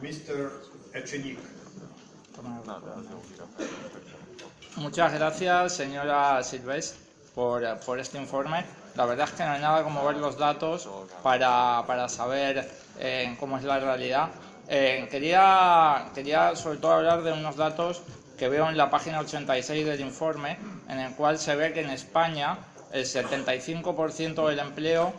Mr. Echenique. Muchas gracias, señora Silvestre, por este informe. La verdad es que no hay nada como ver los datos para saber cómo es la realidad. Quería sobre todo hablar de unos datos que veo en la página 86 del informe, en el cual se ve que en España el 75% del empleo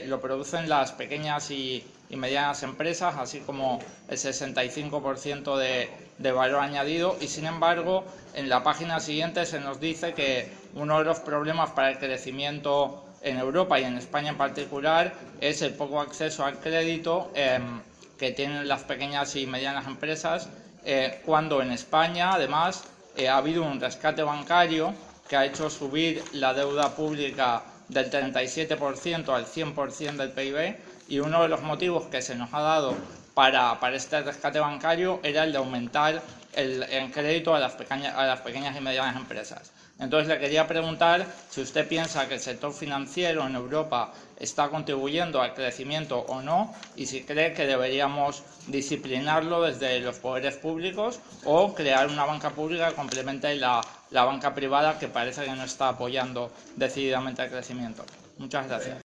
lo producen las pequeñas y medianas empresas, así como el 65% de valor añadido, y sin embargo en la página siguiente se nos dice que uno de los problemas para el crecimiento en Europa y en España en particular es el poco acceso al crédito que tienen las pequeñas y medianas empresas, cuando en España además ha habido un rescate bancario que ha hecho subir la deuda pública del 37% al 100% del PIB, y uno de los motivos que se nos ha dado para este rescate bancario era el de aumentar el crédito a las pequeñas y medianas empresas. Entonces le quería preguntar si usted piensa que el sector financiero en Europa está contribuyendo al crecimiento o no, y si cree que deberíamos disciplinarlo desde los poderes públicos o crear una banca pública que complemente la banca privada, que parece que no está apoyando decididamente el crecimiento. Muchas gracias.